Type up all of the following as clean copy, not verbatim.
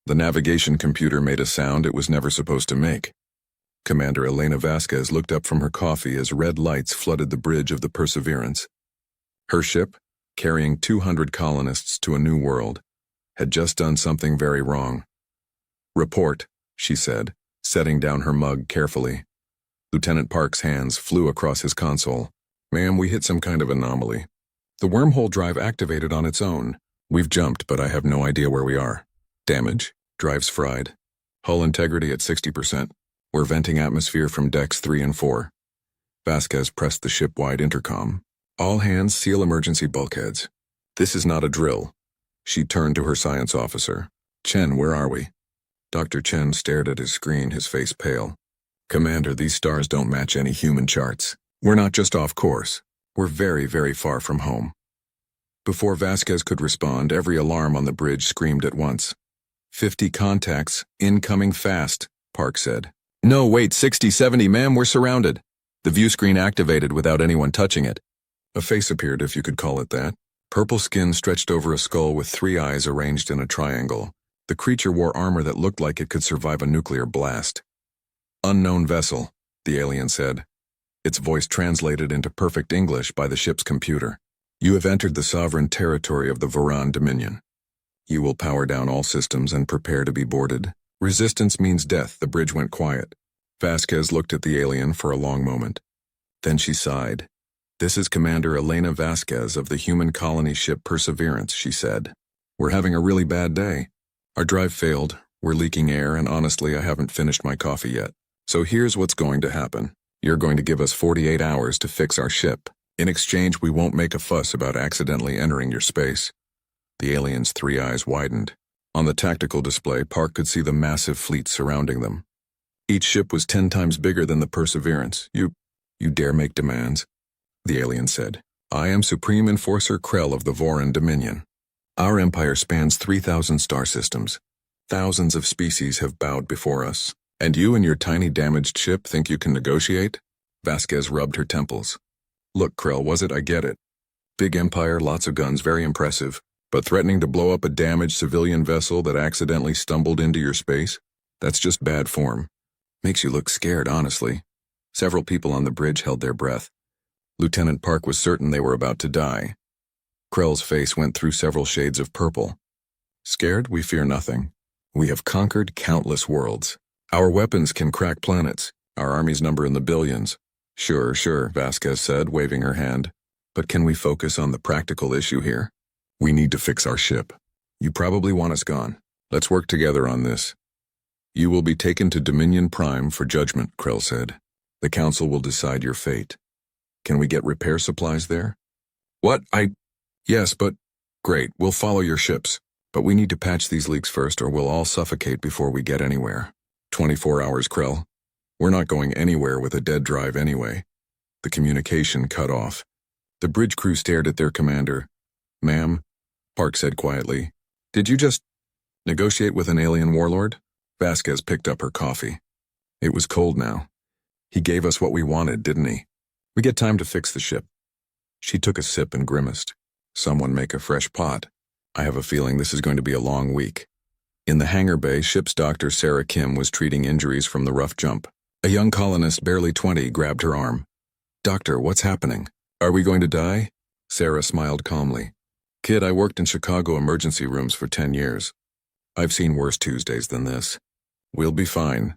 The navigation computer made a sound it was never supposed to make. Commander Elena Vasquez looked up from her coffee as red lights flooded the bridge of the Perseverance. Her ship, carrying 200 colonists to a new world, had just done something very wrong. "Report," she said, setting down her mug carefully. Lieutenant Park's hands flew across his console. "Ma'am, we hit some kind of anomaly. The wormhole drive activated on its own. We've jumped, but I have no idea where we are. Damage, drives fried. Hull integrity at 60%. We're venting atmosphere from decks 3 and 4. Vasquez pressed the ship-wide intercom. "All hands seal emergency bulkheads. This is not a drill." She turned to her science officer. "Chen, where are we?" Dr. Chen stared at his screen, his face pale. "Commander, these stars don't match any human charts. We're not just off course. We're very, very far from home." Before Vasquez could respond, every alarm on the bridge screamed at once. 50 contacts, incoming fast, Park said. "No, wait, 60, 70, ma'am, we're surrounded." The view screen activated without anyone touching it. A face appeared, if you could call it that. Purple skin stretched over a skull with 3 eyes arranged in a triangle. The creature wore armor that looked like it could survive a nuclear blast. "Unknown vessel," the alien said. Its voice translated into perfect English by the ship's computer. "You have entered the sovereign territory of the Voran Dominion. You will power down all systems and prepare to be boarded. Resistance means death." The bridge went quiet. Vasquez looked at the alien for a long moment. Then she sighed. "This is Commander Elena Vasquez of the human colony ship Perseverance," she said. "We're having a really bad day. Our drive failed, we're leaking air, and honestly I haven't finished my coffee yet. So here's what's going to happen. You're going to give us 48 hours to fix our ship. In exchange, we won't make a fuss about accidentally entering your space." The alien's 3 eyes widened. On the tactical display, Park could see the massive fleet surrounding them. Each ship was 10 times bigger than the Perseverance. You dare make demands?" The alien said. "I am Supreme Enforcer Krell of the Voran Dominion. Our empire spans 3,000 star systems. Thousands of species have bowed before us. And you and your tiny damaged ship think you can negotiate?" Vasquez rubbed her temples. "Look, Krell, I get it. Big empire, lots of guns, very impressive. But threatening to blow up a damaged civilian vessel that accidentally stumbled into your space? That's just bad form. Makes you look scared, honestly." Several people on the bridge held their breath. Lieutenant Park was certain they were about to die. Krell's face went through several shades of purple. "Scared? We fear nothing. We have conquered countless worlds. Our weapons can crack planets. Our armies number in the billions." Sure, Vasquez said, waving her hand. "But can we focus on the practical issue here? We need to fix our ship. You probably want us gone. Let's work together on this." "You will be taken to Dominion Prime for judgment," Krell said. "The Council will decide your fate. Can we get repair supplies there?" "What? Yes, but..." "Great, we'll follow your ships. But we need to patch these leaks first or we'll all suffocate before we get anywhere." 24 hours, Krell. We're not going anywhere with a dead drive anyway." The communication cut off. The bridge crew stared at their commander. "Ma'am," Park said quietly, "did you just negotiate with an alien warlord?" Vasquez picked up her coffee. It was cold now. "He gave us what we wanted, didn't he? We get time to fix the ship." She took a sip and grimaced. "Someone make a fresh pot. I have a feeling this is going to be a long week." In the hangar bay, ship's doctor Sarah Kim was treating injuries from the rough jump. A young colonist, barely 20, grabbed her arm. "Doctor, what's happening? Are we going to die?" Sarah smiled calmly. "Kid, I worked in Chicago emergency rooms for 10 years. I've seen worse Tuesdays than this. We'll be fine."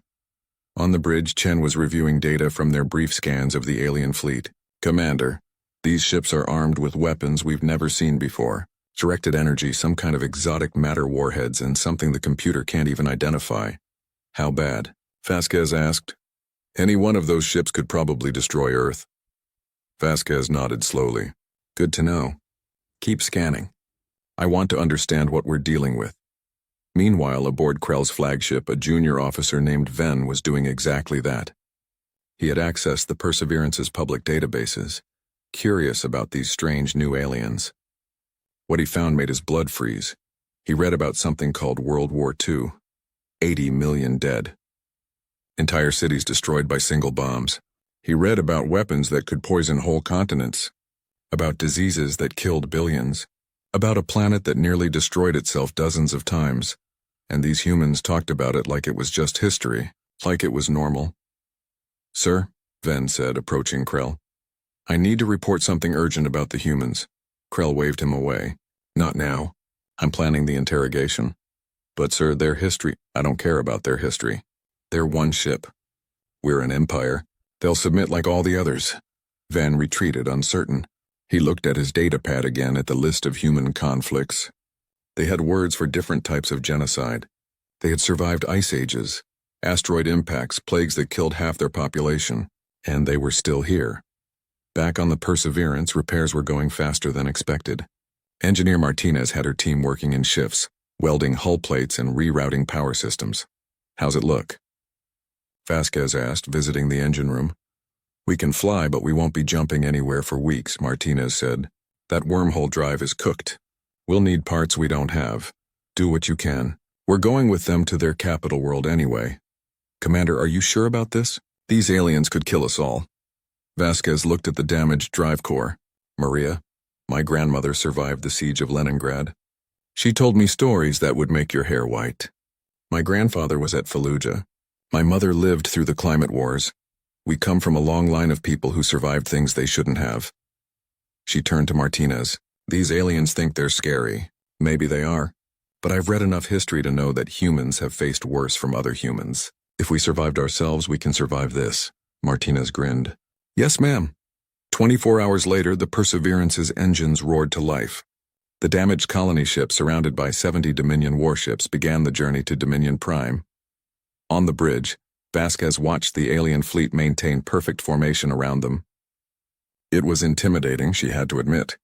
On the bridge, Chen was reviewing data from their brief scans of the alien fleet. "Commander, these ships are armed with weapons we've never seen before. Directed energy, some kind of exotic matter warheads, and something the computer can't even identify." "How bad?" Vasquez asked. "Any one of those ships could probably destroy Earth." Vasquez nodded slowly. "Good to know. Keep scanning. I want to understand what we're dealing with." Meanwhile, aboard Krell's flagship, a junior officer named Ven was doing exactly that. He had accessed the Perseverance's public databases, curious about these strange new aliens. What he found made his blood freeze. He read about something called World War II. 80 million dead. Entire cities destroyed by single bombs. He read about weapons that could poison whole continents, about diseases that killed billions, about a planet that nearly destroyed itself dozens of times, and these humans talked about it like it was just history, like it was normal. "Sir," Ven said, approaching Krell. "I need to report something urgent about the humans." Krell waved him away. "Not now. I'm planning the interrogation." "But sir, their history—" "I don't care about their history. They're one ship. We're an empire. They'll submit like all the others." Van retreated, uncertain. He looked at his datapad again at the list of human conflicts. They had words for different types of genocide. They had survived ice ages, asteroid impacts, plagues that killed half their population, and they were still here. Back on the Perseverance, repairs were going faster than expected. Engineer Martinez had her team working in shifts, welding hull plates and rerouting power systems. "How's it look?" Vasquez asked, visiting the engine room. "We can fly, but we won't be jumping anywhere for weeks," Martinez said. "That wormhole drive is cooked. We'll need parts we don't have. Do what you can. We're going with them to their capital world anyway." "Commander, are you sure about this? These aliens could kill us all." Vasquez looked at the damaged drive core. "Maria, my grandmother survived the siege of Leningrad. She told me stories that would make your hair white. My grandfather was at Fallujah. My mother lived through the climate wars. We come from a long line of people who survived things they shouldn't have." She turned to Martinez. "These aliens think they're scary. Maybe they are. But I've read enough history to know that humans have faced worse from other humans. If we survived ourselves, we can survive this." Martinez grinned. "Yes, ma'am." 24 hours later, the Perseverance's engines roared to life. The damaged colony ship, surrounded by 70 Dominion warships, began the journey to Dominion Prime. On the bridge, Vasquez watched the alien fleet maintain perfect formation around them. It was intimidating, she had to admit.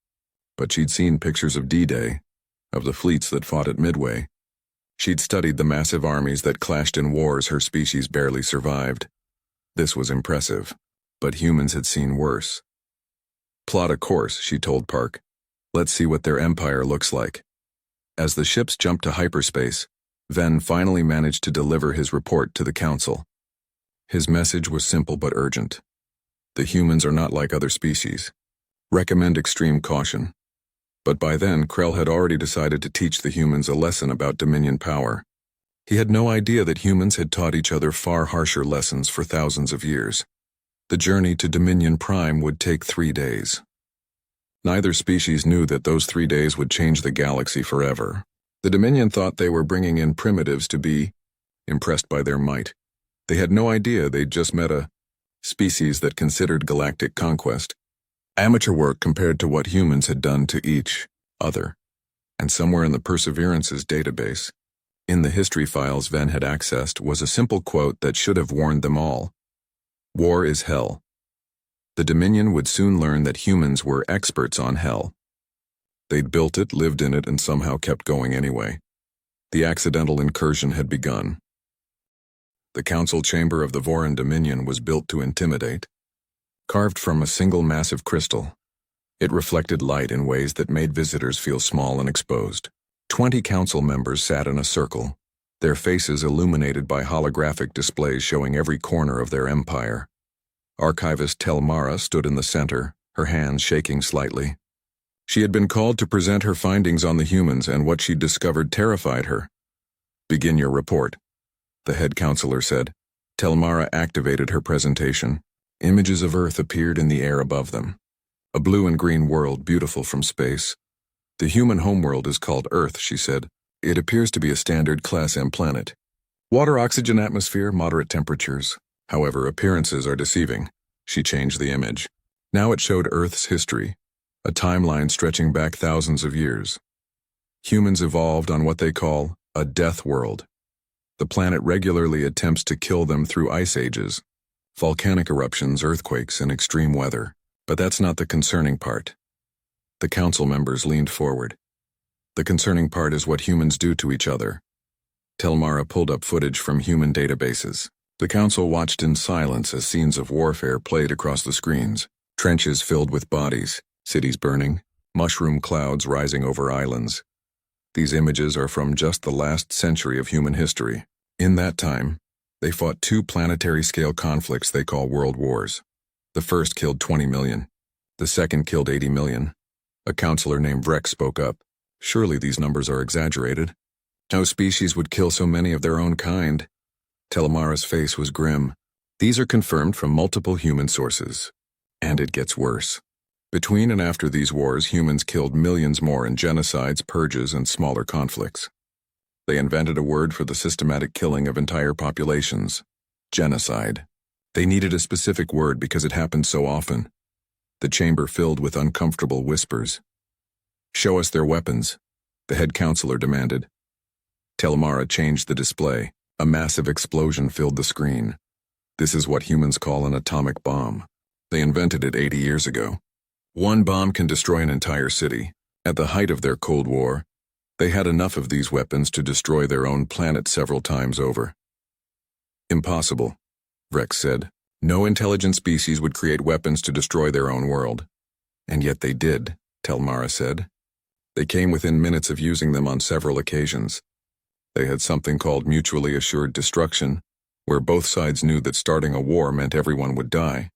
But she'd seen pictures of D-Day, of the fleets that fought at Midway. She'd studied the massive armies that clashed in wars her species barely survived. This was impressive, but humans had seen worse. "Plot a course," she told Park. "Let's see what their empire looks like." As the ships jumped to hyperspace, Ven finally managed to deliver his report to the Council. His message was simple but urgent. The humans are not like other species. Recommend extreme caution. But by then, Krell had already decided to teach the humans a lesson about Dominion power. He had no idea that humans had taught each other far harsher lessons for thousands of years. The journey to Dominion Prime would take 3 days. Neither species knew that those 3 days would change the galaxy forever. The Dominion thought they were bringing in primitives to be impressed by their might. They had no idea they'd just met a species that considered galactic conquest amateur work compared to what humans had done to each other. And somewhere in the Perseverance's database, in the history files Ven had accessed, was a simple quote that should have warned them all. "War is hell." The Dominion would soon learn that humans were experts on hell. They'd built it, lived in it, and somehow kept going anyway. The accidental incursion had begun. The council chamber of the Voran Dominion was built to intimidate. Carved from a single massive crystal, it reflected light in ways that made visitors feel small and exposed. 20 council members sat in a circle, their faces illuminated by holographic displays showing every corner of their empire. Archivist Telmara stood in the center, her hands shaking slightly. She had been called to present her findings on the humans, and what she'd discovered terrified her. "Begin your report," the head counselor said. Telmara activated her presentation. Images of Earth appeared in the air above them. A blue and green world, beautiful from space. "The human homeworld is called Earth," she said. "It appears to be a standard Class M planet. Water, oxygen, atmosphere, moderate temperatures. However, appearances are deceiving." She changed the image. Now it showed Earth's history, a timeline stretching back thousands of years. Humans evolved on what they call a death world. The planet regularly attempts to kill them through ice ages, volcanic eruptions, earthquakes, and extreme weather. But that's not the concerning part. The council members leaned forward. "The concerning part is what humans do to each other." Telmara pulled up footage from human databases. The council watched in silence as scenes of warfare played across the screens. Trenches filled with bodies, cities burning, mushroom clouds rising over islands. These images are from just the last century of human history. In that time, they fought 2 planetary-scale conflicts they call world wars. The first killed 20 million. The second killed 80 million. A counselor named Vreck spoke up. "Surely these numbers are exaggerated." No species would kill so many of their own kind. Telemara's face was grim. These are confirmed from multiple human sources. And it gets worse. Between and after these wars, humans killed millions more in genocides, purges, and smaller conflicts. They invented a word for the systematic killing of entire populations: genocide. They needed a specific word because it happened so often. The chamber filled with uncomfortable whispers. "Show us their weapons," the head counselor demanded. Telemara changed the display. A massive explosion filled the screen. This is what humans call an atomic bomb. They invented it 80 years ago. One bomb can destroy an entire city. At the height of their Cold War, they had enough of these weapons to destroy their own planet several times over. "Impossible," Rex said. "No intelligent species would create weapons to destroy their own world." "And yet they did," Telemara said. "They came within minutes of using them on several occasions. They had something called mutually assured destruction, where both sides knew that starting a war meant everyone would die.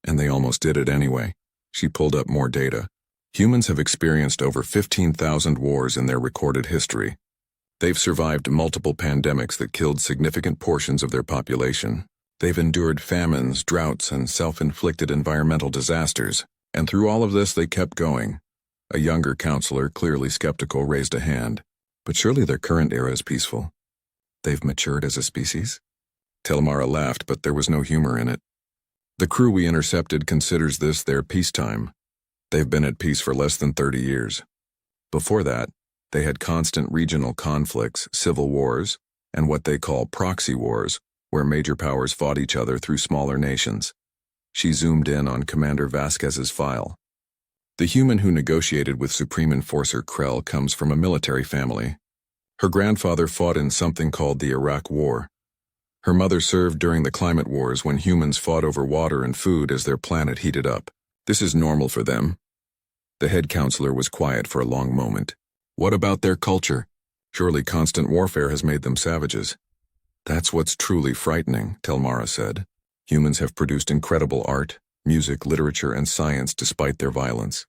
And they almost did it anyway." She pulled up more data. Humans have experienced over 15,000 wars in their recorded history. They've survived multiple pandemics that killed significant portions of their population. They've endured famines, droughts, and self-inflicted environmental disasters. And through all of this, they kept going. A younger counselor, clearly skeptical, raised a hand. "But surely their current era is peaceful. They've matured as a species?" Telemara laughed, but there was no humor in it. "The crew we intercepted considers this their peacetime. They've been at peace for less than 30 years. Before that, they had constant regional conflicts, civil wars, and what they call proxy wars, where major powers fought each other through smaller nations." She zoomed in on Commander Vasquez's file. "The human who negotiated with Supreme Enforcer Krell comes from a military family. Her grandfather fought in something called the Iraq War. Her mother served during the climate wars when humans fought over water and food as their planet heated up. This is normal for them." The head counselor was quiet for a long moment. "What about their culture? Surely constant warfare has made them savages." "That's what's truly frightening," Telemara said. "Humans have produced incredible art, music, literature, and science despite their violence.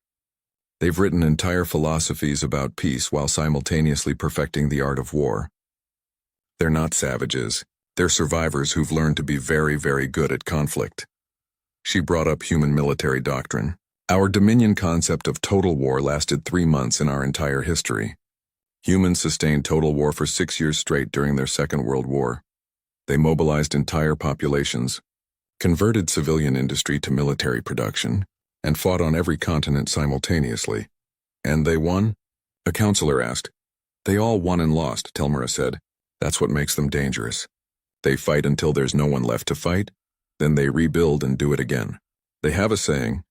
They've written entire philosophies about peace while simultaneously perfecting the art of war. They're not savages. They're survivors who've learned to be very, very good at conflict." She brought up human military doctrine. "Our Dominion concept of total war lasted 3 months in our entire history. Humans sustained total war for 6 years straight during their Second World War. They mobilized entire populations, converted civilian industry to military production, and fought on every continent simultaneously. And they won?" a counselor asked. "They all won and lost," Telemara said. "That's what makes them dangerous. They fight until there's no one left to fight, then they rebuild and do it again. They have a saying: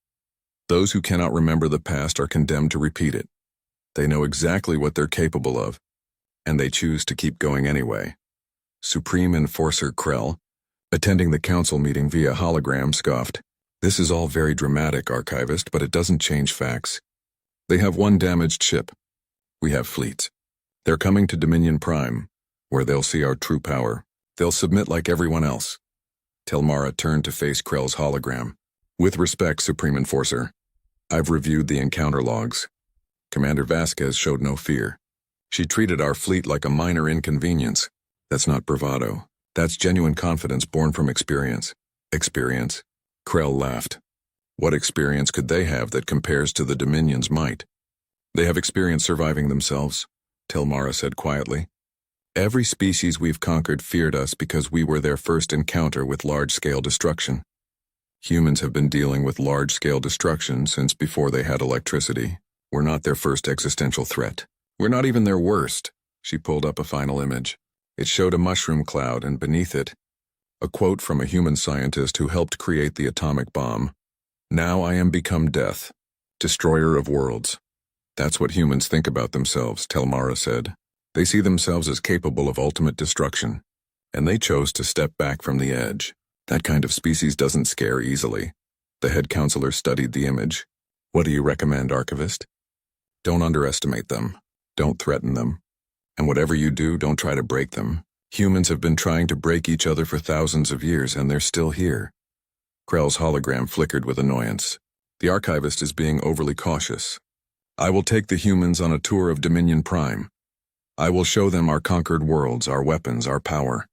those who cannot remember the past are condemned to repeat it. They know exactly what they're capable of, and they choose to keep going anyway." Supreme Enforcer Krell, attending the council meeting via hologram, scoffed. "This is all very dramatic, Archivist, but it doesn't change facts. They have one damaged ship. We have fleets. They're coming to Dominion Prime, where they'll see our true power. They'll submit like everyone else." Telemara turned to face Krell's hologram. "With respect, Supreme Enforcer, I've reviewed the encounter logs. Commander Vasquez showed no fear. She treated our fleet like a minor inconvenience. That's not bravado. That's genuine confidence born from experience." "Experience?" Krell laughed. "What experience could they have that compares to the Dominion's might?" "They have experience surviving themselves," Telemara said quietly. "Every species we've conquered feared us because we were their first encounter with large-scale destruction. Humans have been dealing with large-scale destruction since before they had electricity. We're not their first existential threat. We're not even their worst." She pulled up a final image. It showed a mushroom cloud, and beneath it, a quote from a human scientist who helped create the atomic bomb. "Now I am become death, destroyer of worlds." That's what humans think about themselves, Telemara said. They see themselves as capable of ultimate destruction, and they chose to step back from the edge. That kind of species doesn't scare easily. The head counselor studied the image. "What do you recommend, Archivist?" "Don't underestimate them. Don't threaten them. And whatever you do, don't try to break them. Humans have been trying to break each other for thousands of years, and they're still here." Krell's hologram flickered with annoyance. "The Archivist is being overly cautious. I will take the humans on a tour of Dominion Prime. I will show them our conquered worlds, our weapons, our power.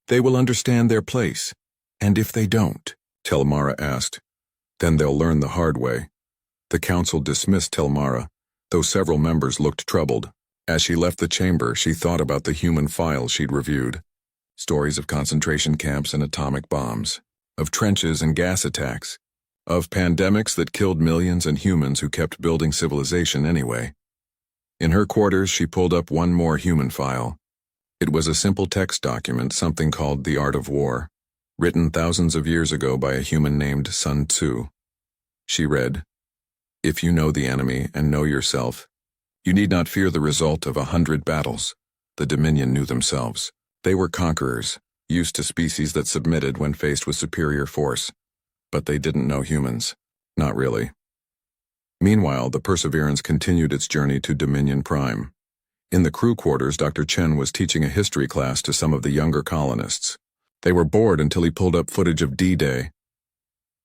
They will understand their place. And if they don't, Telmara asked, then they'll learn the hard way. The council dismissed Telmara, though several members looked troubled. As she left the chamber, she thought about the human files she'd reviewed. Stories of concentration camps and atomic bombs, of trenches and gas attacks, of pandemics that killed millions and humans who kept building civilization anyway. In her quarters, she pulled up one more human file. It was a simple text document, something called The Art of War, written thousands of years ago by a human named Sun Tzu. She read, "If you know the enemy and know yourself, you need not fear the result of 100 battles. The Dominion knew themselves. They were conquerors, used to species that submitted when faced with superior force. But they didn't know humans. Not really." Meanwhile, the Perseverance continued its journey to Dominion Prime. In the crew quarters, Dr. Chen was teaching a history class to some of the younger colonists. They were bored until he pulled up footage of D-Day.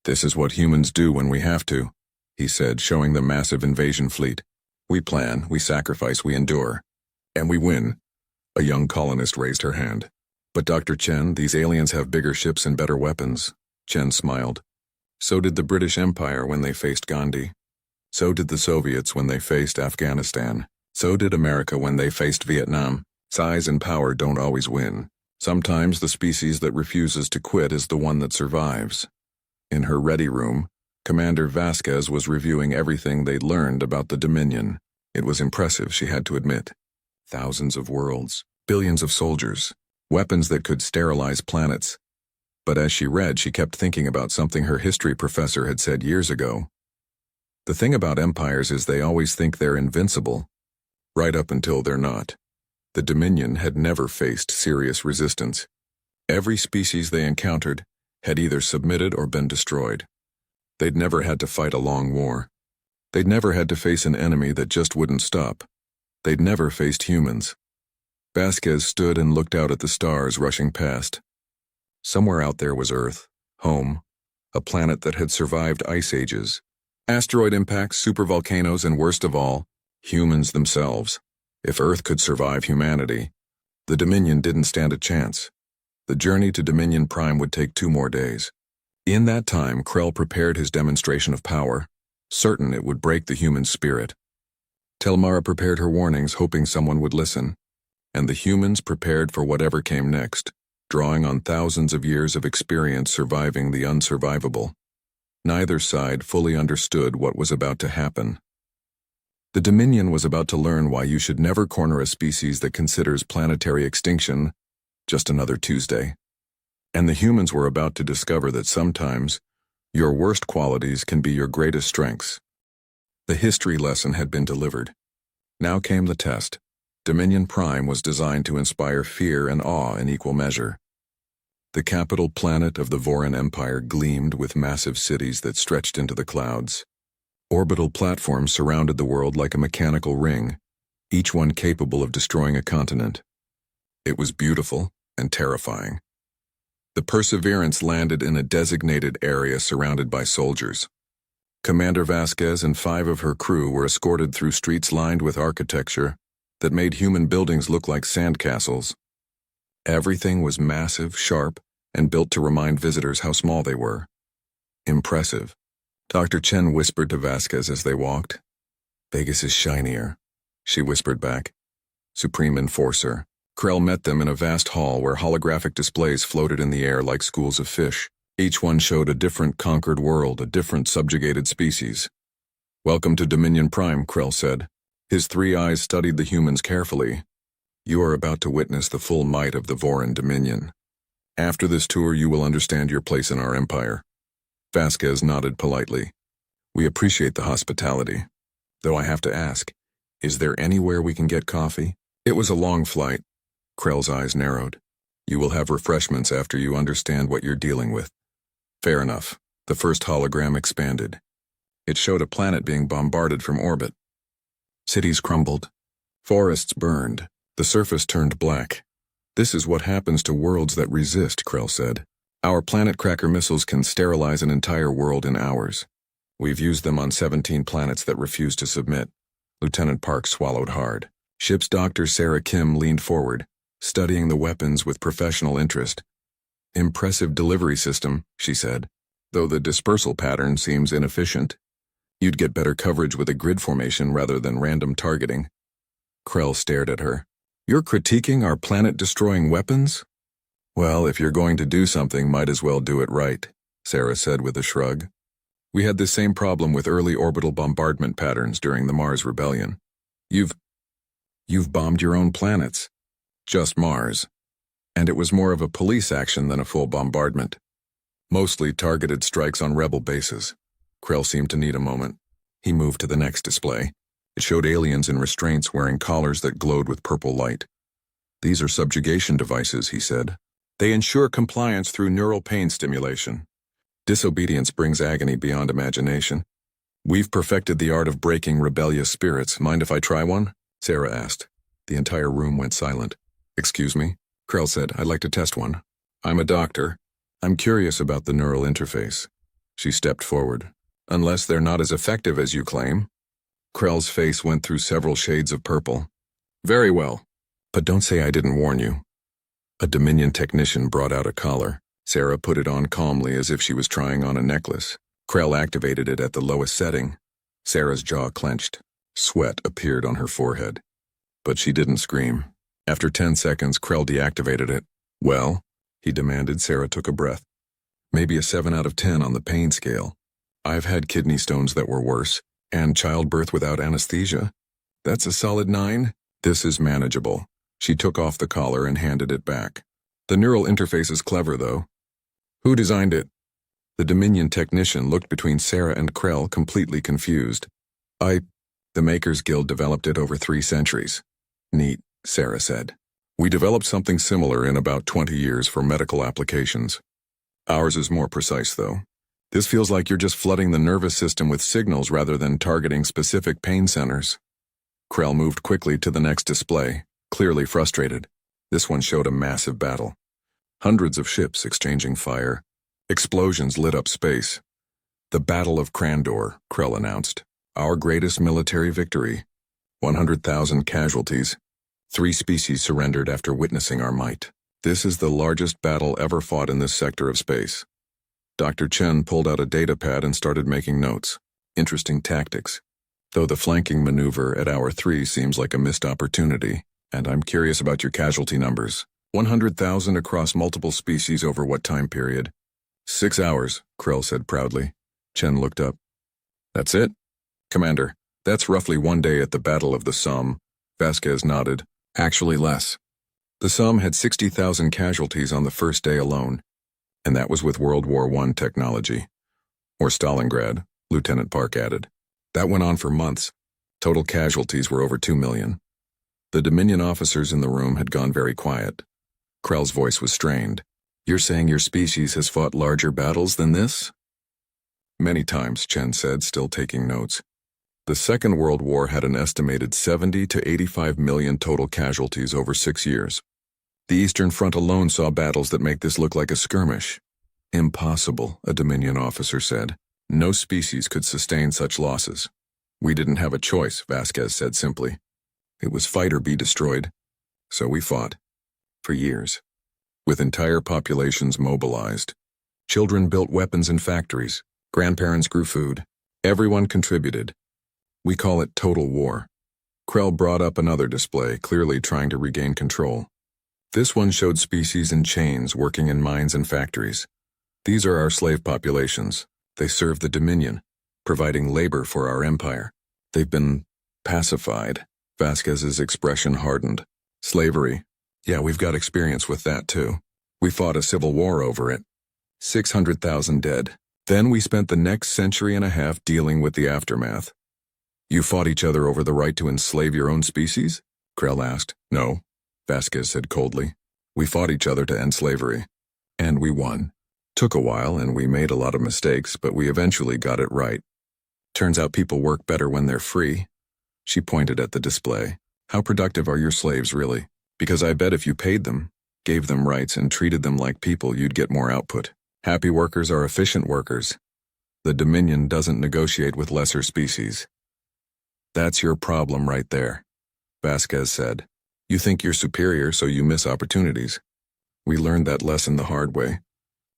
"This is what humans do when we have to," he said, showing the massive invasion fleet. "We plan, we sacrifice, we endure. And we win." A young colonist raised her hand. "But Dr. Chen, these aliens have bigger ships and better weapons." Chen smiled. "So did the British Empire when they faced Gandhi. So did the Soviets when they faced Afghanistan. So did America when they faced Vietnam. Size and power don't always win. Sometimes the species that refuses to quit is the one that survives." In her ready room, Commander Vasquez was reviewing everything they'd learned about the Dominion. It was impressive, she had to admit. Thousands of worlds, billions of soldiers, weapons that could sterilize planets. But as she read, she kept thinking about something her history professor had said years ago. The thing about empires is they always think they're invincible, right up until they're not. The Dominion had never faced serious resistance. Every species they encountered had either submitted or been destroyed. They'd never had to fight a long war. They'd never had to face an enemy that just wouldn't stop. They'd never faced humans. Vasquez stood and looked out at the stars rushing past. Somewhere out there was Earth, home, a planet that had survived ice ages, asteroid impacts, supervolcanoes, and worst of all, humans themselves. If Earth could survive humanity, the Dominion didn't stand a chance. The journey to Dominion Prime would take 2 more days. In that time, Krell prepared his demonstration of power, certain it would break the human spirit. Telmara prepared her warnings, hoping someone would listen. And the humans prepared for whatever came next, drawing on thousands of years of experience surviving the unsurvivable. Neither side fully understood what was about to happen. The Dominion was about to learn why you should never corner a species that considers planetary extinction just another Tuesday. And the humans were about to discover that sometimes your worst qualities can be your greatest strengths. The history lesson had been delivered. Now came the test. Dominion Prime was designed to inspire fear and awe in equal measure. The capital planet of the Voran Empire gleamed with massive cities that stretched into the clouds. Orbital platforms surrounded the world like a mechanical ring, each one capable of destroying a continent. It was beautiful and terrifying. The Perseverance landed in a designated area surrounded by soldiers. Commander Vasquez and 5 of her crew were escorted through streets lined with architecture that made human buildings look like sandcastles. Everything was massive, sharp, and built to remind visitors how small they were. Impressive. Dr. Chen whispered to Vasquez as they walked. "Vegas is shinier," she whispered back. "Supreme Enforcer." Krell met them in a vast hall where holographic displays floated in the air like schools of fish. Each one showed a different conquered world, a different subjugated species. "Welcome to Dominion Prime," Krell said. His 3 eyes studied the humans carefully. "You are about to witness the full might of the Voran Dominion. After this tour, you will understand your place in our empire." Vasquez nodded politely. "We appreciate the hospitality. Though I have to ask, is there anywhere we can get coffee?" It was a long flight. Krell's eyes narrowed. "You will have refreshments after you understand what you're dealing with." "Fair enough." The first hologram expanded. It showed a planet being bombarded from orbit. Cities crumbled. Forests burned. The surface turned black. "This is what happens to worlds that resist," Krell said. "Our planet cracker missiles can sterilize an entire world in hours. We've used them on 17 planets that refuse to submit." Lieutenant Park swallowed hard. Ship's Dr. Sarah Kim leaned forward, studying the weapons with professional interest. Impressive delivery system, she said, though the dispersal pattern seems inefficient. You'd get better coverage with a grid formation rather than random targeting. Krell stared at her. You're critiquing our planet-destroying weapons? Well, if you're going to do something, might as well do it right, Sarah said with a shrug. We had the same problem with early orbital bombardment patterns during the Mars Rebellion. You've bombed your own planets. Just Mars. And it was more of a police action than a full bombardment. Mostly targeted strikes on rebel bases. Krell seemed to need a moment. He moved to the next display. It showed aliens in restraints wearing collars that glowed with purple light. These are subjugation devices, he said. They ensure compliance through neural pain stimulation. Disobedience brings agony beyond imagination. We've perfected the art of breaking rebellious spirits. Mind if I try one? Sarah asked. The entire room went silent. Excuse me? Krell said, I'd like to test one. I'm a doctor. I'm curious about the neural interface. She stepped forward. Unless they're not as effective as you claim. Krell's face went through several shades of purple. Very well. But don't say I didn't warn you. A Dominion technician brought out a collar. Sarah put it on calmly as if she was trying on a necklace. Krell activated it at the lowest setting. Sarah's jaw clenched. Sweat appeared on her forehead. But she didn't scream. After 10 seconds, Krell deactivated it. Well, he demanded. Sarah took a breath. Maybe a 7 out of 10 on the pain scale. I've had kidney stones that were worse, and childbirth without anesthesia. That's a solid 9. This is manageable. She took off the collar and handed it back. The neural interface is clever, though. Who designed it? The Dominion technician looked between Sarah and Krell, completely confused. The Makers Guild developed it over 3 centuries. Neat, Sarah said. We developed something similar in about 20 years for medical applications. Ours is more precise, though. This feels like you're just flooding the nervous system with signals rather than targeting specific pain centers. Krell moved quickly to the next display, clearly frustrated. This one showed a massive battle. Hundreds of ships exchanging fire. Explosions lit up space. The Battle of Crandor, Krell announced. Our greatest military victory. 100,000 casualties. 3 species surrendered after witnessing our might. This is the largest battle ever fought in this sector of space. Dr. Chen pulled out a data pad and started making notes. Interesting tactics. Though the flanking maneuver at Hour 3 seems like a missed opportunity, and I'm curious about your casualty numbers. 100,000 across multiple species over what time period? 6 hours, Krell said proudly. Chen looked up. That's it? Commander, that's roughly 1 day at the Battle of the Somme. Vasquez nodded. Actually less. The Somme had 60,000 casualties on the first day alone, and that was with World War I technology. Or Stalingrad, Lieutenant Park added. That went on for months. Total casualties were over 2 million. The Dominion officers in the room had gone very quiet. Krell's voice was strained. You're saying your species has fought larger battles than this? Many times, Chen said, still taking notes. The Second World War had an estimated 70 to 85 million total casualties over 6 years. The Eastern Front alone saw battles that make this look like a skirmish. Impossible, a Dominion officer said. No species could sustain such losses. We didn't have a choice, Vasquez said simply. It was fight or be destroyed. So we fought. For years. With entire populations mobilized. Children built weapons in factories. Grandparents grew food. Everyone contributed. We call it total war. Krell brought up another display, clearly trying to regain control. This one showed species in chains working in mines and factories. These are our slave populations. They serve the Dominion, providing labor for our empire. They've been pacified. Vasquez's expression hardened. Slavery. Yeah, we've got experience with that too. We fought a civil war over it. 600,000 dead. Then we spent the next century and a half dealing with the aftermath. You fought each other over the right to enslave your own species? Krell asked. No, Vasquez said coldly. We fought each other to end slavery. And we won. Took a while and we made a lot of mistakes, but we eventually got it right. Turns out people work better when they're free. She pointed at the display. How productive are your slaves really? Because I bet if you paid them, gave them rights and treated them like people, you'd get more output. Happy workers are efficient workers. The Dominion doesn't negotiate with lesser species. That's your problem right there. Vasquez said. You think you're superior, so you miss opportunities. We learned that lesson the hard way.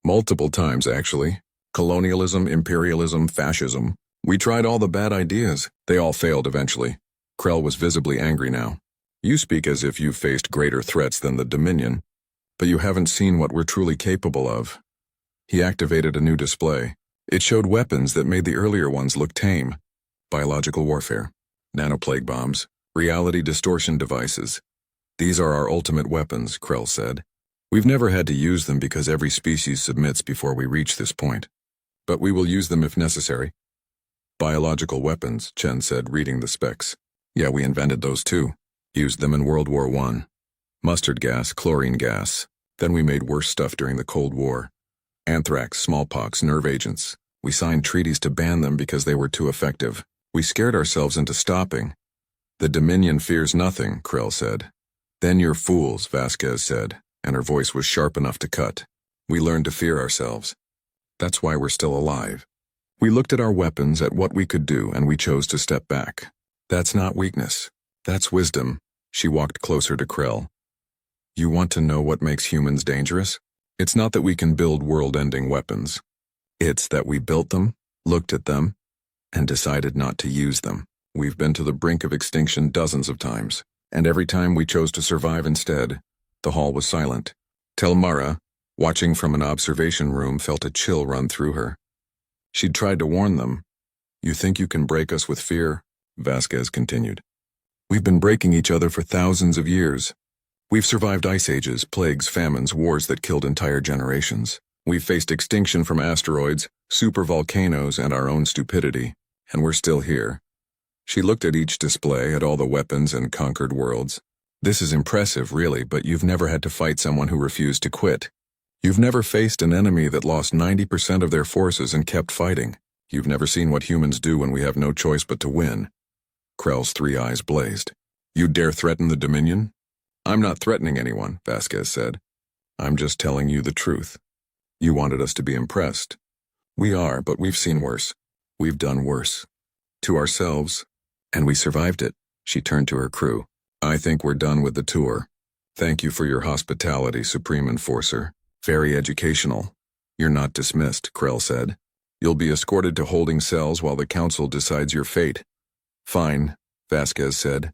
Multiple times, actually. Colonialism, imperialism, fascism. We tried all the bad ideas. They all failed eventually. Krell was visibly angry now. You speak as if you've faced greater threats than the Dominion, but you haven't seen what we're truly capable of. He activated a new display. It showed weapons that made the earlier ones look tame. Biological warfare, nanoplague bombs, reality distortion devices. These are our ultimate weapons, Krell said. We've never had to use them because every species submits before we reach this point. But we will use them if necessary. Biological weapons, Chen said, reading the specs. Yeah, we invented those too. Used them in World War I. Mustard gas, chlorine gas. Then we made worse stuff during the Cold War. Anthrax, smallpox, nerve agents. We signed treaties to ban them because they were too effective. We scared ourselves into stopping. The Dominion fears nothing, Krell said. Then you're fools, Vasquez said, and her voice was sharp enough to cut. We learned to fear ourselves. That's why we're still alive. We looked at our weapons, at what we could do, and we chose to step back. That's not weakness. That's wisdom. She walked closer to Krell. You want to know what makes humans dangerous? It's not that we can build world-ending weapons. It's that we built them, looked at them, and decided not to use them. We've been to the brink of extinction dozens of times, and every time we chose to survive instead. The hall was silent. Telmara, watching from an observation room, felt a chill run through her. She'd tried to warn them. You think you can break us with fear? Vasquez continued. We've been breaking each other for thousands of years. We've survived ice ages, plagues, famines, wars that killed entire generations. We've faced extinction from asteroids, supervolcanoes, and our own stupidity, and we're still here. She looked at each display, at all the weapons and conquered worlds. This is impressive, really, but you've never had to fight someone who refused to quit. You've never faced an enemy that lost 90% of their forces and kept fighting. You've never seen what humans do when we have no choice but to win. Krell's three eyes blazed. You dare threaten the Dominion? I'm not threatening anyone, Vasquez said. I'm just telling you the truth. You wanted us to be impressed. We are, but we've seen worse. We've done worse. To ourselves, and we survived it. She turned to her crew. I think we're done with the tour. Thank you for your hospitality, Supreme Enforcer. Very educational. You're not dismissed, Krell said. You'll be escorted to holding cells while the Council decides your fate. Fine, Vasquez said.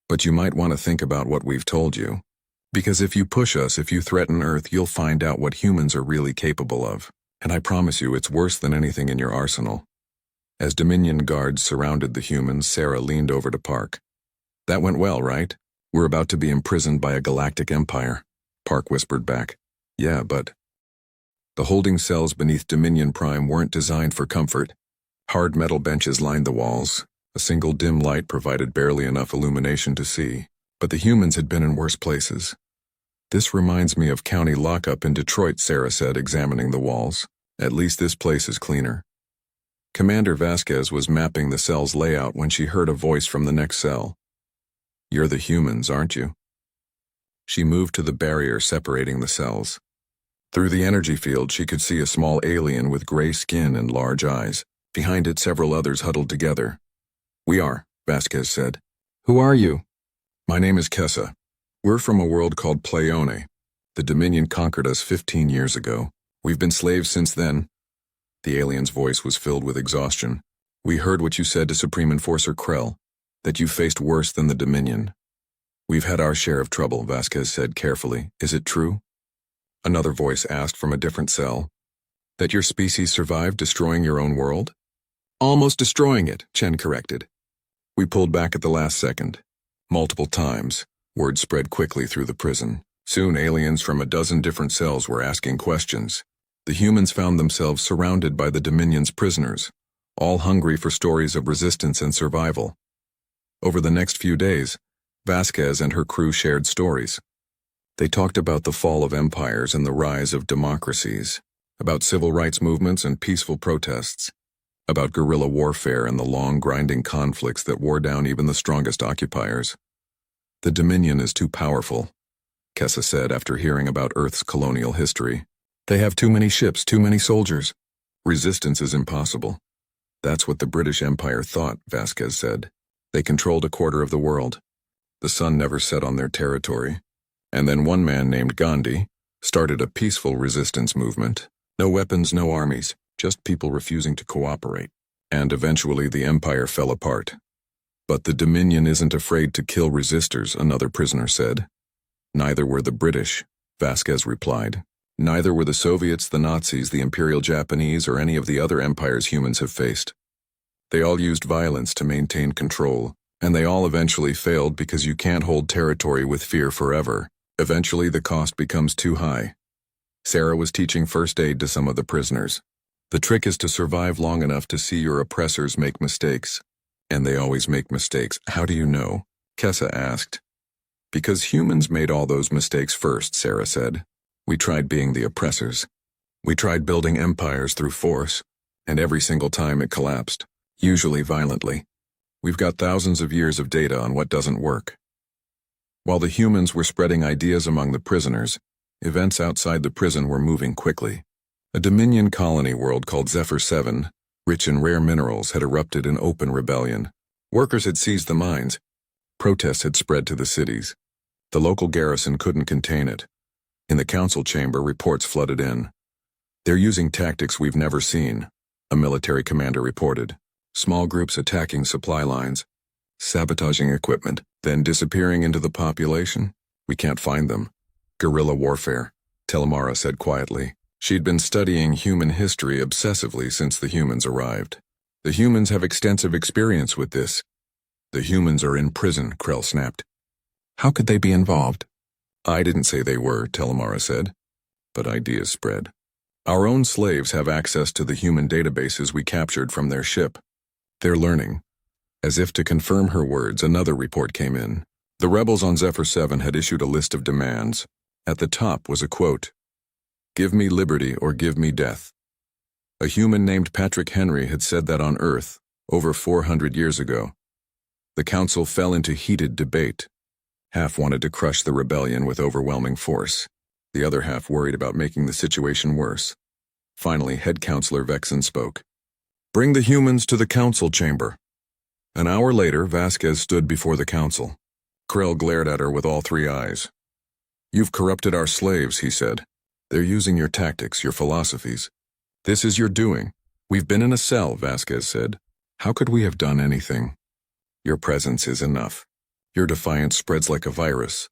But you might want to think about what we've told you. Because if you push us, if you threaten Earth, you'll find out what humans are really capable of. And I promise you, it's worse than anything in your arsenal. As Dominion guards surrounded the humans, Sarah leaned over to Park. That went well, right? We're about to be imprisoned by a galactic empire. Park whispered back. Yeah, but... The holding cells beneath Dominion Prime weren't designed for comfort. Hard metal benches lined the walls. A single dim light provided barely enough illumination to see, but the humans had been in worse places. This reminds me of county lockup in Detroit, Sarah said, examining the walls. At least this place is cleaner. Commander Vasquez was mapping the cell's layout when she heard a voice from the next cell. You're the humans, aren't you? She moved to the barrier separating the cells. Through the energy field, she could see a small alien with gray skin and large eyes. Behind it, several others huddled together. We are, Vasquez said. Who are you? My name is Kessa. We're from a world called Pleione. The Dominion conquered us 15 years ago. We've been slaves since then. The alien's voice was filled with exhaustion. We heard what you said to Supreme Enforcer Krell, that you faced worse than the Dominion. We've had our share of trouble, Vasquez said carefully. Is it true? Another voice asked from a different cell. That your species survived destroying your own world? Almost destroying it, Chen corrected. We pulled back at the last second. Multiple times. Word spread quickly through the prison. Soon aliens from a dozen different cells were asking questions. The humans found themselves surrounded by the Dominion's prisoners, all hungry for stories of resistance and survival. Over the next few days, Vasquez and her crew shared stories. They talked about the fall of empires and the rise of democracies, about civil rights movements and peaceful protests, about guerrilla warfare and the long, grinding conflicts that wore down even the strongest occupiers. The Dominion is too powerful, Kessa said after hearing about Earth's colonial history. They have too many ships, too many soldiers. Resistance is impossible. That's what the British Empire thought, Vasquez said. They controlled a quarter of the world. The sun never set on their territory. And then one man named Gandhi started a peaceful resistance movement. No weapons, no armies, just people refusing to cooperate. And eventually the empire fell apart. But the Dominion isn't afraid to kill resistors, another prisoner said. Neither were the British, Vasquez replied. Neither were the Soviets, the Nazis, the Imperial Japanese, or any of the other empires humans have faced. They all used violence to maintain control, and they all eventually failed because you can't hold territory with fear forever. Eventually the cost becomes too high. Sarah was teaching first aid to some of the prisoners. The trick is to survive long enough to see your oppressors make mistakes. And they always make mistakes. How do you know? Kessa asked. Because humans made all those mistakes first, Sarah said. We tried being the oppressors. We tried building empires through force, and every single time it collapsed, usually violently. We've got thousands of years of data on what doesn't work. While the humans were spreading ideas among the prisoners, events outside the prison were moving quickly. A Dominion colony world called Zephyr 7, rich in rare minerals, had erupted in open rebellion. Workers had seized the mines. Protests had spread to the cities. The local garrison couldn't contain it. In the council chamber, reports flooded in. They're using tactics we've never seen, a military commander reported. Small groups attacking supply lines, sabotaging equipment, then disappearing into the population. We can't find them. Guerrilla warfare, Telemara said quietly. She'd been studying human history obsessively since the humans arrived. The humans have extensive experience with this. The humans are in prison, Krell snapped. How could they be involved? I didn't say they were, Telemara said. But ideas spread. Our own slaves have access to the human databases we captured from their ship. They're learning. As if to confirm her words, another report came in. The rebels on Zephyr 7 had issued a list of demands. At the top was a quote. Give me liberty or give me death. A human named Patrick Henry had said that on Earth, over 400 years ago. The council fell into heated debate. Half wanted to crush the rebellion with overwhelming force. The other half worried about making the situation worse. Finally, head counselor Vexen spoke. Bring the humans to the council chamber. An hour later, Vasquez stood before the council. Krell glared at her with all three eyes. You've corrupted our slaves, he said. They're using your tactics, your philosophies. This is your doing. We've been in a cell, Vasquez said. How could we have done anything? Your presence is enough. Your defiance spreads like a virus.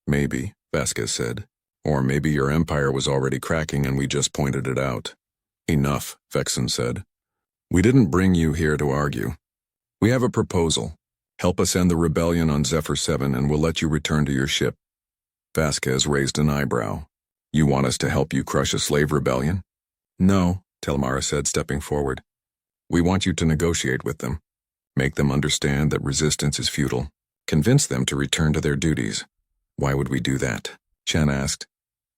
Maybe, Vasquez said. Or maybe your empire was already cracking and we just pointed it out. Enough, Vexen said. We didn't bring you here to argue. We have a proposal. Help us end the rebellion on Zephyr 7 and we'll let you return to your ship. Vasquez raised an eyebrow. You want us to help you crush a slave rebellion? No, Telemara said, stepping forward. We want you to negotiate with them. Make them understand that resistance is futile. Convince them to return to their duties. Why would we do that? Chen asked.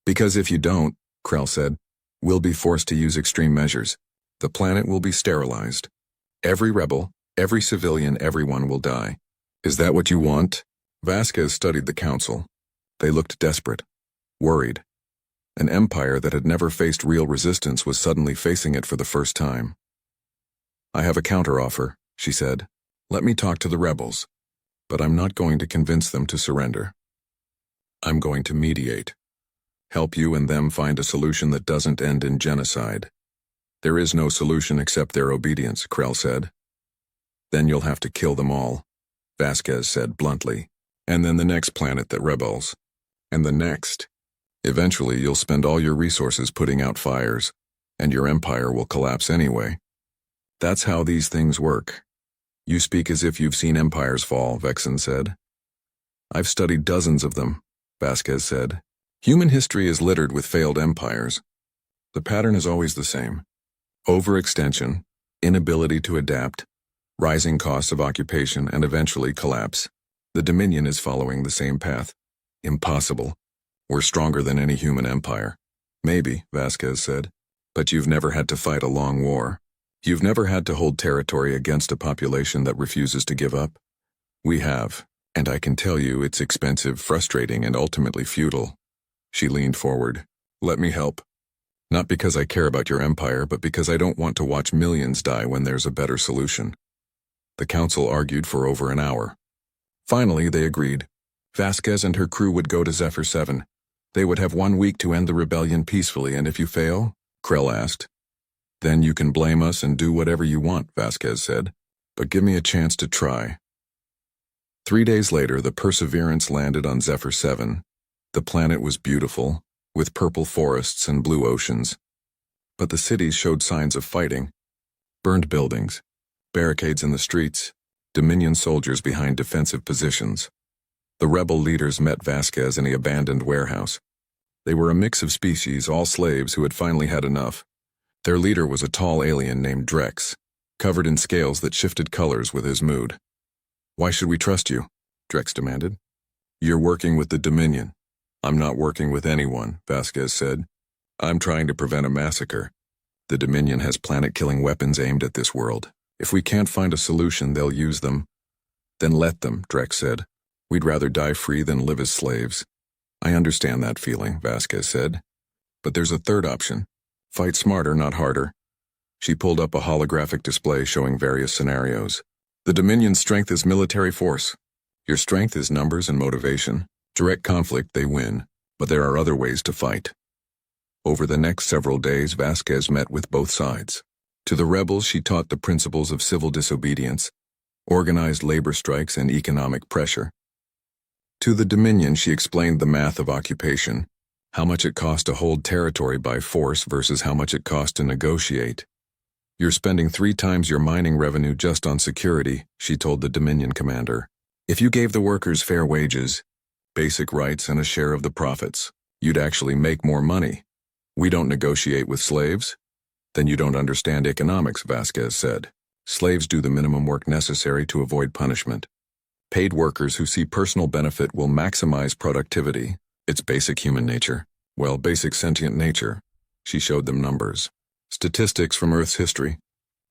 Because if you don't, Krell said, we'll be forced to use extreme measures. The planet will be sterilized. Every rebel, every civilian, everyone will die. Is that what you want? Vasquez studied the council. They looked desperate, worried. An empire that had never faced real resistance was suddenly facing it for the first time. I have a counteroffer, she said. Let me talk to the rebels. But I'm not going to convince them to surrender. I'm going to mediate. Help you and them find a solution that doesn't end in genocide. There is no solution except their obedience, Krell said. Then you'll have to kill them all, Vasquez said bluntly. And then the next planet that rebels. And the next. Eventually you'll spend all your resources putting out fires, and your empire will collapse anyway. That's how these things work. You speak as if you've seen empires fall, Vexen said. I've studied dozens of them, Vasquez said. Human history is littered with failed empires. The pattern is always the same. Overextension, inability to adapt, rising costs of occupation, and eventually collapse. The Dominion is following the same path. Impossible. We're stronger than any human empire. Maybe, Vasquez said. But you've never had to fight a long war. You've never had to hold territory against a population that refuses to give up. We have, and I can tell you it's expensive, frustrating, and ultimately futile. She leaned forward. Let me help. Not because I care about your empire, but because I don't want to watch millions die when there's a better solution. The council argued for over an hour. Finally, they agreed. Vasquez and her crew would go to Zephyr 7. They would have 1 week to end the rebellion peacefully, and if you fail, Krell asked. Then you can blame us and do whatever you want, Vasquez said. But give me a chance to try. 3 days later, the Perseverance landed on Zephyr 7. The planet was beautiful, with purple forests and blue oceans. But the cities showed signs of fighting. Burned buildings, barricades in the streets, Dominion soldiers behind defensive positions. The rebel leaders met Vasquez in the abandoned warehouse. They were a mix of species, all slaves who had finally had enough. Their leader was a tall alien named Drex, covered in scales that shifted colors with his mood. Why should we trust you? Drex demanded. You're working with the Dominion. I'm not working with anyone, Vasquez said. I'm trying to prevent a massacre. The Dominion has planet-killing weapons aimed at this world. If we can't find a solution, they'll use them. Then let them, Drex said. We'd rather die free than live as slaves. I understand that feeling, Vasquez said. But there's a third option. Fight smarter, not harder. She pulled up a holographic display showing various scenarios. The Dominion's strength is military force. Your strength is numbers and motivation. Direct conflict, they win. But there are other ways to fight. Over the next several days, Vasquez met with both sides. To the rebels, she taught the principles of civil disobedience, organized labor strikes, and economic pressure. To the Dominion, she explained the math of occupation, how much it cost to hold territory by force versus how much it cost to negotiate. You're spending 3 times your mining revenue just on security, she told the Dominion commander. If you gave the workers fair wages, basic rights, and a share of the profits, you'd actually make more money. We don't negotiate with slaves? Then you don't understand economics, Vasquez said. Slaves do the minimum work necessary to avoid punishment. Paid workers who see personal benefit will maximize productivity. It's basic human nature. Well, basic sentient nature. She showed them numbers. Statistics from Earth's history.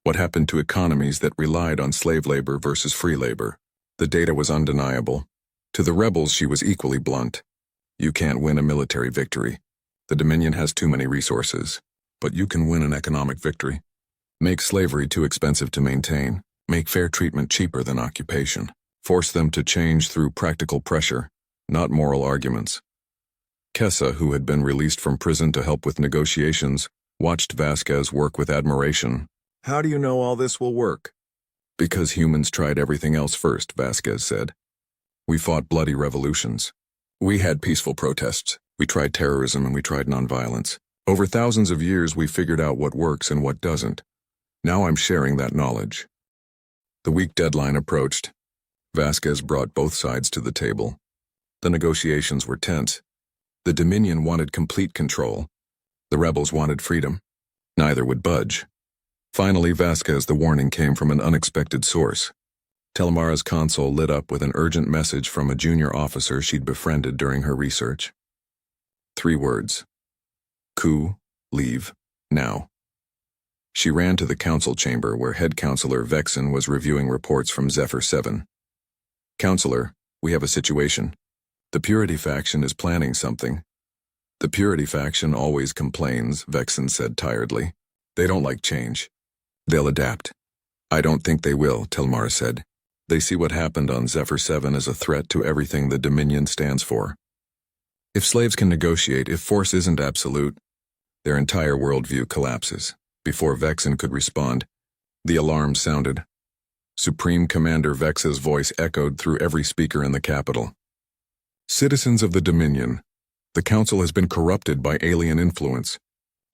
What happened to economies that relied on slave labor versus free labor? The data was undeniable. To the rebels, she was equally blunt. You can't win a military victory. The Dominion has too many resources. But you can win an economic victory. Make slavery too expensive to maintain. Make fair treatment cheaper than occupation. Force them to change through practical pressure, not moral arguments. Kessa, who had been released from prison to help with negotiations, watched Vasquez work with admiration. How do you know all this will work? Because humans tried everything else first, Vasquez said. We fought bloody revolutions. We had peaceful protests. We tried terrorism and we tried nonviolence. Over thousands of years, we figured out what works and what doesn't. Now I'm sharing that knowledge. The week deadline approached. Vasquez brought both sides to the table. The negotiations were tense. The Dominion wanted complete control. The rebels wanted freedom. Neither would budge. Finally, Vasquez, the warning came from an unexpected source. Telemara's console lit up with an urgent message from a junior officer she'd befriended during her research. 3 words. Coup, leave, now. She ran to the council chamber where head counselor Vexen was reviewing reports from Zephyr 7. Counselor, we have a situation. The Purity faction is planning something. The Purity faction always complains, Vexen said tiredly. They don't like change. They'll adapt. I don't think they will, Telemara said. They see what happened on Zephyr 7 as a threat to everything the Dominion stands for. If slaves can negotiate, if force isn't absolute, their entire worldview collapses. Before Vexen could respond, the alarm sounded. Supreme Commander Vex's voice echoed through every speaker in the capital. Citizens of the Dominion, the Council has been corrupted by alien influence.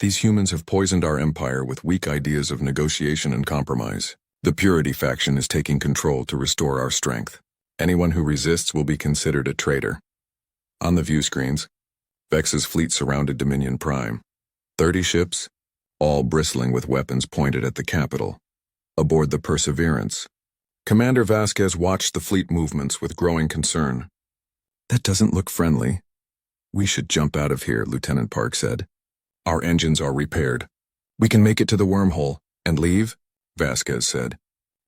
These humans have poisoned our empire with weak ideas of negotiation and compromise. The Purity faction is taking control to restore our strength. Anyone who resists will be considered a traitor. On the view screens, Vex's fleet surrounded Dominion Prime. 30 ships, all bristling with weapons pointed at the capital. Aboard the Perseverance, Commander Vasquez watched the fleet movements with growing concern. That doesn't look friendly. We should jump out of here, Lieutenant Park said. Our engines are repaired. We can make it to the wormhole and leave, Vasquez said.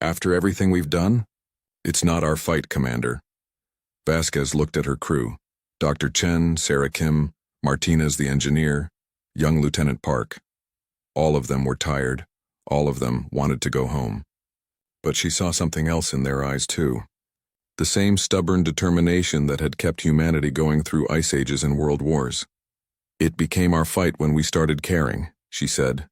After everything we've done? It's not our fight, Commander. Vasquez looked at her crew. Dr. Chen, Sarah Kim, Martinez the engineer, young Lieutenant Park. All of them were tired. All of them wanted to go home. But she saw something else in their eyes too. The same stubborn determination that had kept humanity going through ice ages and world wars. It became our fight when we started caring, she said.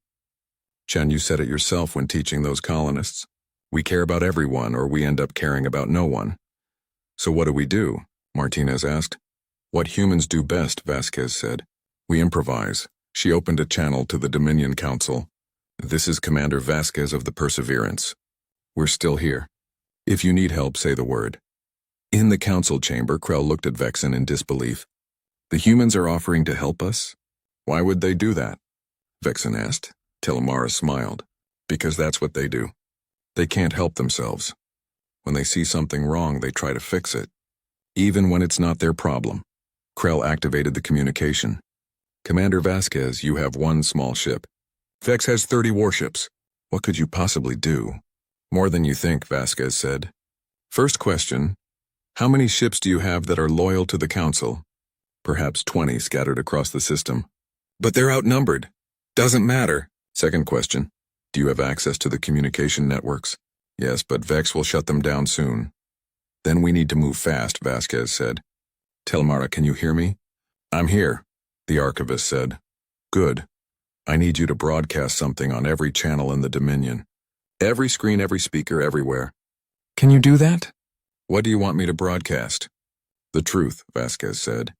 Chen, you said it yourself when teaching those colonists. We care about everyone, or we end up caring about no one. So what do? Martinez asked. What humans do best, Vasquez said. We improvise. She opened a channel to the Dominion Council. This is Commander Vasquez of the Perseverance. We're still here. If you need help, say the word. In the council chamber, Krell looked at Vexen in disbelief. The humans are offering to help us? Why would they do that? Vexen asked. Telemara smiled. Because that's what they do. They can't help themselves. When they see something wrong, they try to fix it. Even when it's not their problem. Krell activated the communication. Commander Vasquez, you have one small ship. Vex has 30 warships. What could you possibly do? More than you think, Vasquez said. First question, how many ships do you have that are loyal to the Council? Perhaps 20 scattered across the system. But they're outnumbered. Doesn't matter. Second question, do you have access to the communication networks? Yes, but Vex will shut them down soon. Then we need to move fast, Vasquez said. Telemara, can you hear me? I'm here, the archivist said. Good. I need you to broadcast something on every channel in the Dominion. Every screen, every speaker, everywhere. Can you do that? What do you want me to broadcast? The truth, Vasquez said.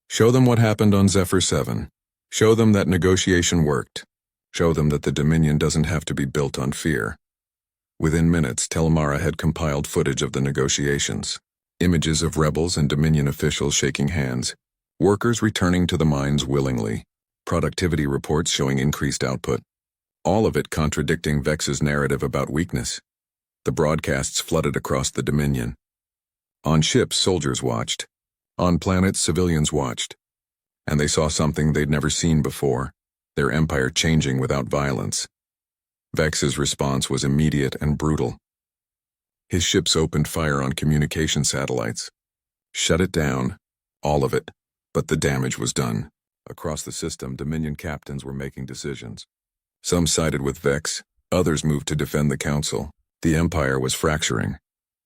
Show them what happened on Zephyr 7. Show them that negotiation worked. Show them that the Dominion doesn't have to be built on fear. Within minutes, Telemara had compiled footage of the negotiations. Images of rebels and Dominion officials shaking hands. Workers returning to the mines willingly. Productivity reports showing increased output. All of it contradicting Vex's narrative about weakness. The broadcasts flooded across the Dominion. On ships, soldiers watched. On planets, civilians watched. And they saw something they'd never seen before, their empire changing without violence. Vex's response was immediate and brutal. His ships opened fire on communication satellites. Shut it down, all of it, but the damage was done. Across the system, Dominion captains were making decisions. Some sided with Vex, others moved to defend the Council. The Empire was fracturing.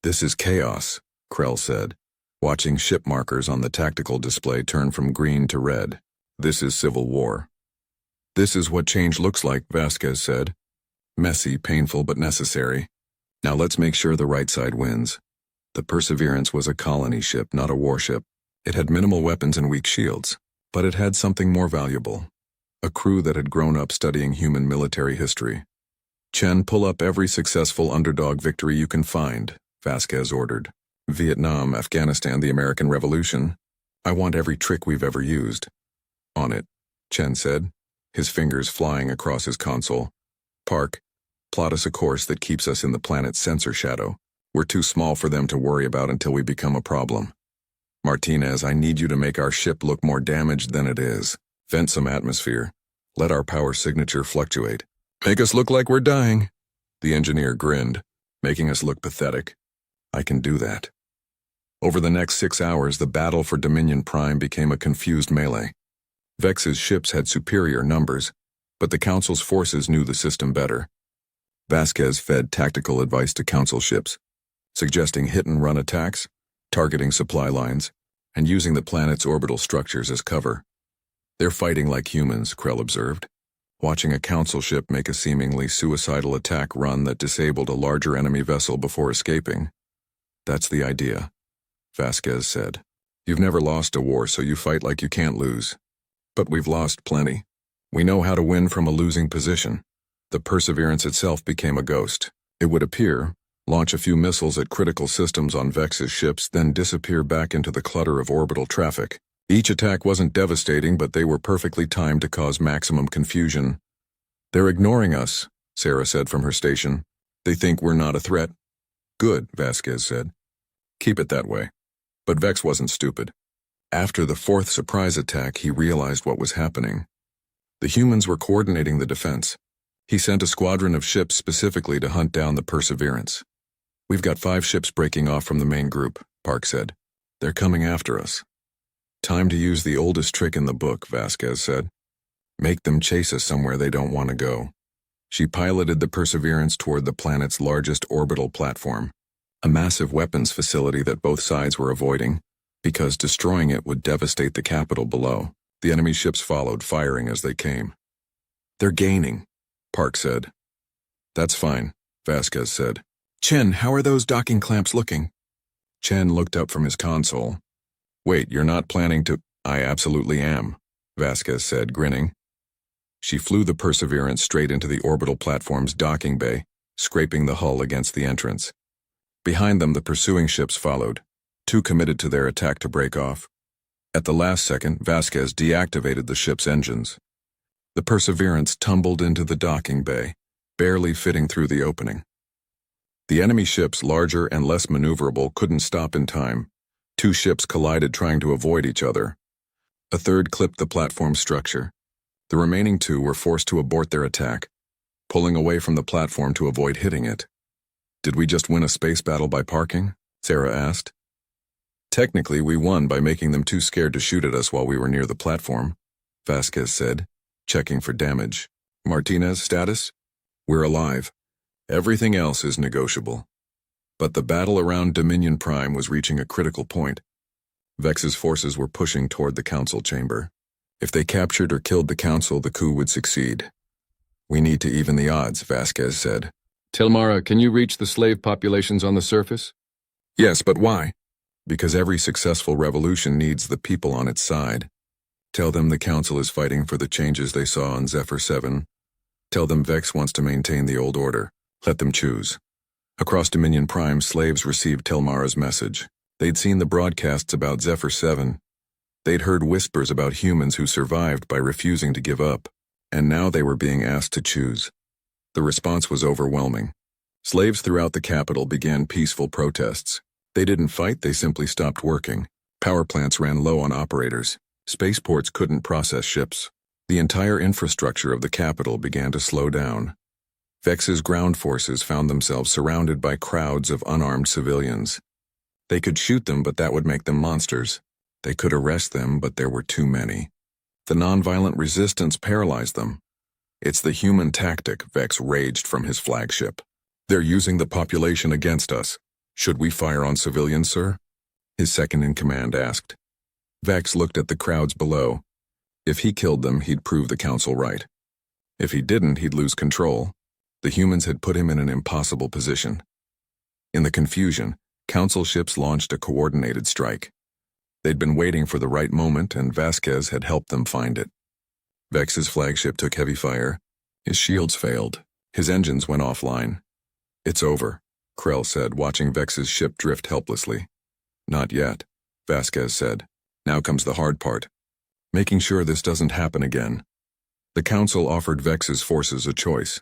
This is chaos, Krell said, watching ship markers on the tactical display turn from green to red. This is civil war. This is what change looks like, Vasquez said. Messy, painful, but necessary. Now let's make sure the right side wins. The Perseverance was a colony ship, not a warship. It had minimal weapons and weak shields, but it had something more valuable. A crew that had grown up studying human military history. Chen, pull up every successful underdog victory you can find, Vasquez ordered. Vietnam, Afghanistan, the American Revolution. I want every trick we've ever used. On it, Chen said, his fingers flying across his console. Park, plot us a course that keeps us in the planet's sensor shadow. We're too small for them to worry about until we become a problem. Martinez, I need you to make our ship look more damaged than it is. Vent some atmosphere. Let our power signature fluctuate. Make us look like we're dying. The engineer grinned, making us look pathetic. I can do that. Over the next 6 hours, the battle for Dominion Prime became a confused melee. Vex's ships had superior numbers, but the Council's forces knew the system better. Vasquez fed tactical advice to Council ships, suggesting hit-and-run attacks, targeting supply lines, and using the planet's orbital structures as cover. They're fighting like humans, Krell observed, watching a Council ship make a seemingly suicidal attack run that disabled a larger enemy vessel before escaping. That's the idea, Vasquez said. You've never lost a war, so you fight like you can't lose. But we've lost plenty. We know how to win from a losing position. The Perseverance itself became a ghost. It would appear, launch a few missiles at critical systems on Vex's ships, then disappear back into the clutter of orbital traffic. Each attack wasn't devastating, but they were perfectly timed to cause maximum confusion. They're ignoring us, Sarah said from her station. They think we're not a threat. Good, Vasquez said. Keep it that way. But Vex wasn't stupid. After the fourth surprise attack, he realized what was happening. The humans were coordinating the defense. He sent a squadron of ships specifically to hunt down the Perseverance. We've got 5 ships breaking off from the main group, Park said. They're coming after us. Time to use the oldest trick in the book, Vasquez said. Make them chase us somewhere they don't want to go. She piloted the Perseverance toward the planet's largest orbital platform. a massive weapons facility that both sides were avoiding, because destroying it would devastate the capital below. The enemy ships followed, firing as they came. "They're gaining," Park said. "That's fine," Vasquez said. "Chen, how are those docking clamps looking?" Chen looked up from his console. "Wait, you're not planning to—" "I absolutely am," Vasquez said, grinning. She flew the Perseverance straight into the orbital platform's docking bay, scraping the hull against the entrance. Behind them, the pursuing ships followed, too committed to their attack to break off. At the last second, Vasquez deactivated the ship's engines. The Perseverance tumbled into the docking bay, barely fitting through the opening. The enemy ships, larger and less maneuverable, couldn't stop in time. Two ships collided, trying to avoid each other. A third clipped the platform structure. The remaining two were forced to abort their attack, pulling away from the platform to avoid hitting it. "Did we just win a space battle by parking?" Sarah asked. "Technically, we won by making them too scared to shoot at us while we were near the platform," Vasquez said, checking for damage. "Martinez status? We're alive. Everything else is negotiable." But the battle around Dominion Prime was reaching a critical point. Vex's forces were pushing toward the council chamber. If they captured or killed the council, the coup would succeed. "We need to even the odds," Vasquez said. "Tilmara, can you reach the slave populations on the surface?" "Yes, but why?" "Because every successful revolution needs the people on its side. Tell them the council is fighting for the changes they saw on Zephyr 7. Tell them Vex wants to maintain the old order. Let them choose." Across Dominion Prime, slaves received Tilmara's message. They'd seen the broadcasts about Zephyr 7. They'd heard whispers about humans who survived by refusing to give up, and now they were being asked to choose. The response was overwhelming. Slaves throughout the capital began peaceful protests. They didn't fight, they simply stopped working. Power plants ran low on operators. Spaceports couldn't process ships. The entire infrastructure of the capital began to slow down. Vex's ground forces found themselves surrounded by crowds of unarmed civilians. They could shoot them, but that would make them monsters. They could arrest them, but there were too many. The nonviolent resistance paralyzed them. "It's the human tactic," Vex raged from his flagship. "They're using the population against us. Should we fire on civilians, sir?" His second-in-command asked. Vex looked at the crowds below. If he killed them, he'd prove the council right. If he didn't, he'd lose control. The humans had put him in an impossible position. In the confusion, council ships launched a coordinated strike. They'd been waiting for the right moment, and Vasquez had helped them find it. Vex's flagship took heavy fire. His shields failed. His engines went offline. "It's over," Krell said, watching Vex's ship drift helplessly. "Not yet," Vasquez said. "Now comes the hard part. Making sure this doesn't happen again." The council offered Vex's forces a choice.